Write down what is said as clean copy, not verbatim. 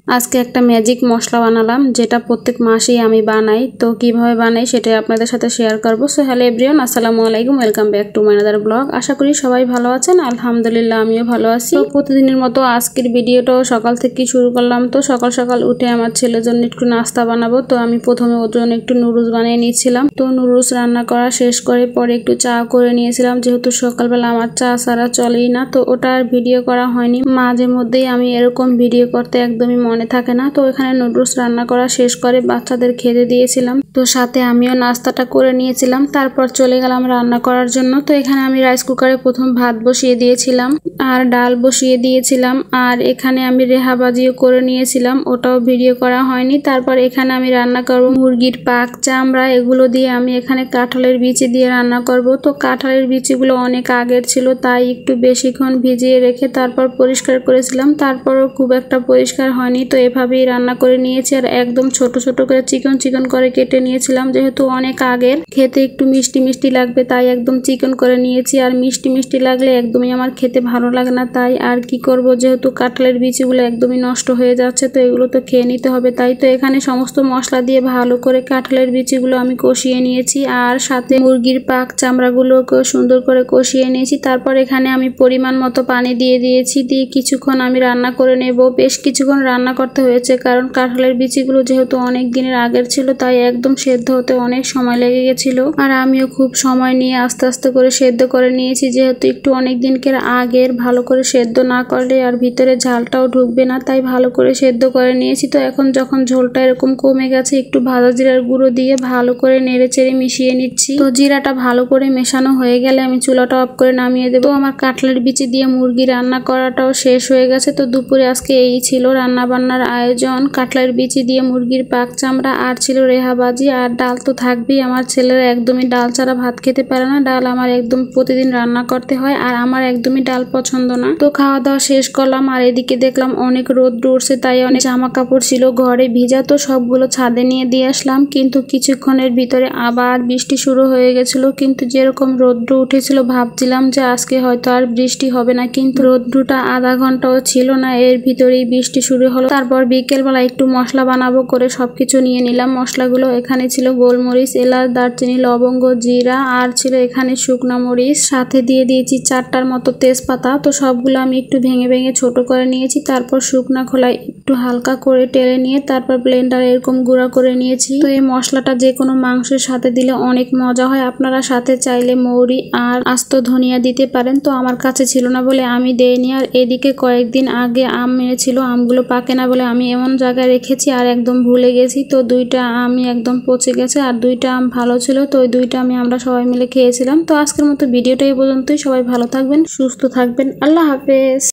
আজকে একটা ম্যাজিক মশলা বানালাম, যেটা প্রত্যেক মাসেই আমি বানাই। তো কিভাবে বানাই সেটাই আপনাদের সাথে শেয়ার করবো। সো হ্যালো এভরিওয়ান, আসসালামু আলাইকুম, welcome back to my another blog. আশা করি সবাই ভালো আছেন। আলহামদুলিল্লাহ আমিও ভালো আছি। তো প্রতিদিনের মতো আজকের ভিডিওটাও সকাল থেকে শুরু করলাম। তো সকাল সকাল উঠে আমার ছেলের জন্য একটু নাস্তা বানাবো। তো আমি প্রথমে ওর জন্য একটু নুডলস বানিয়ে নিয়েছিলাম। তো নুডলস রান্না করা শেষ করে পরে একটু চা করে নিয়েছিলাম, যেহেতু সকালবেলা আমার চা ছাড়া চলেই না। তো ওটা আর ভিডিও করা হয়নি। মাঝে মধ্যেই আমি এরকম ভিডিও করতে একদমই মনে থাকে না। তো এখানে নুডলস রান্না করা শেষ করে বাচ্চাদের খেতে দিয়েছিলাম। তো সাথে আমিও নাস্তাটা করে নিয়েছিলাম। তারপর চলে গেলাম রান্না করার জন্য। তো এখানে আমি রাইস কুকারে প্রথম ভাত বসিয়ে দিয়েছিলাম আর ডাল বসিয়ে দিয়েছিলাম। আর এখানে আমি রেহা ভাজিও করে নিয়েছিলাম, ওটাও ভিডিও করা হয়নি। তারপর এখানে আমি রান্না করব মুরগির পাক, চামড়া, এগুলো দিয়ে আমি এখানে কাঁঠালের বিচি দিয়ে রান্না করব। তো কাঁঠালের বিচিগুলো অনেক আগের ছিল, তাই একটু বেশিক্ষণ ভিজিয়ে রেখে তারপর পরিষ্কার করেছিলাম। তারপরও খুব একটা পরিষ্কার হয়নি। তো এভাবেই রান্না করে নিয়েছি আর একদম ছোট ছোট করে চিকন চিকন করে কেটে নিয়েছিলাম, যেহেতু অনেক আগের, খেতে একটু মিষ্টি মিষ্টি লাগবে তাই একদম চিকন করে নিয়েছি। আর মিষ্টি মিষ্টি লাগলে একদমই আমার খেতে ভালো লাগে না, তাই আর কি করব, যেহেতু কাঁঠালের বিচিগুলো একদমই নষ্ট হয়ে যাচ্ছে, তো এগুলো তো খেয়ে নিতে হবে। তাই তো এখানে সমস্ত মশলা দিয়ে ভালো করে কাঁঠালের বিচিগুলো আমি কষিয়ে নিয়েছি আর সাথে মুরগির পাক চামড়াগুলোকে সুন্দর করে কষিয়ে নিয়েছি। তারপর এখানে আমি পরিমাণ মতো পানি দিয়ে দিয়েছি, দিয়ে কিছুক্ষণ আমি রান্না করে নেব। বেশ কিছুক্ষণ রান্না করতে হয়েছে, কারণ কাঁঠালের বিচিগুলো যেহেতু অনেক দিনের আগের ছিল, তাই একদম সেদ্ধ হতে অনেক সময় লেগে গেছিল। আর আমিও খুব সময় নিয়ে আস্তে আস্তে করে সেদ্ধ করে নিয়েছি, যেহেতু একটু অনেক দিনকের আগের, ভালো করে সেদ্ধ না করলে আর ভিতরে ঝালটাও ঢুকবে না, তাই ভালো করে সেদ্ধ করে নিয়েছি। তো এখন যখন ঝোলটা এরকম কমে গেছে, একটু ভাজা জিরার গুঁড়ো দিয়ে ভালো করে নেড়ে চেড়ে মিশিয়ে নিচ্ছি। তো জিরাটা ভালো করে মেশানো হয়ে গেলে আমি চুলাটা অফ করে নামিয়ে দেবো। আমার কাঁঠালের বিচি দিয়ে মুরগি রান্না করাটাও শেষ হয়ে গেছে। তো দুপুরে আজকে এই ছিল রান্না বান্নার আয়োজন, কাঁঠালের বিচি দিয়ে মুরগির পাক চামড়া, আর ছিল রেহা ভাজি, আর ডাল তো থাকবেই। আমার ছেলেরা একদমই ডাল ছাড়া ভাত খেতে পারে না, ডাল আমার একদম প্রতিদিন রান্না করতে হয়, আর আমার একদমই ডাল পছন্দ না। তো খাওয়া দাওয়া শেষ করলাম আর এদিকে দেখলাম অনেক রোদ উঠছে, তাই অনেক জামা কাপড় ছিল ঘরে ভিজা, তো সবগুলো ছাদে নিয়ে দিয়ে আসলাম। কিন্তু কিছুক্ষণের ভিতরে আবার বৃষ্টি শুরু হয়ে গেছিল। কিন্তু যেরকম রৌদ্র উঠেছিল ভাবছিলাম যে আজকে হয়তো আর বৃষ্টি হবে না, কিন্তু রৌদ্রটা আধা ঘন্টাও ছিল না, এর ভিতরেই বৃষ্টি শুরু হলো। তারপর বিকেলবেলা একটু মশলা বানাবো করে সবকিছু নিয়ে নিলাম। মশলাগুলো এখানে ছিল গোলমরিচ, এলাচ, দারচিনি, লবঙ্গ, জিরা, আর ছিল এখানে শুকনা মরিচ, সাথে দিয়ে দিয়েছি 4টার মতো তেজপাতা। তো সবগুলো আমি একটু ভেঙে ভেঙে ছোট করে নিয়েছি। তারপর শুকনা খোলায় একটু হালকা করে টেলে নিয়ে তারপর ব্লেন্ডারে এরকম গুঁড়া করে নিয়েছি। তো এই মশলাটা যে কোনো মাংসের সাথে দিলে অনেক মজা হয়। আপনারা সাথে চাইলে মৌরি আর আস্ত ধনিয়া দিতে পারেন। তো আমার কাছে ছিল না বলে আমি দেইনি। আর এদিকে কয়েকদিন আগে আম এনেছিল, আমগুলো পাকে না বলে আমি এমন জায়গায় রেখেছি আর একদম ভুলে গেছি। তো 2টা আমি একদম পচে গেছে আর 2টা আম ভালো ছিল, তো ওই 2টা আমরা সবাই মিলে খেয়েছিলাম। তো আজকের মতো ভিডিওটা এই পর্যন্তই। সবাই ভালো থাকবেন, সুস্থ থাকবেন, আল্লাহ হাফেজ।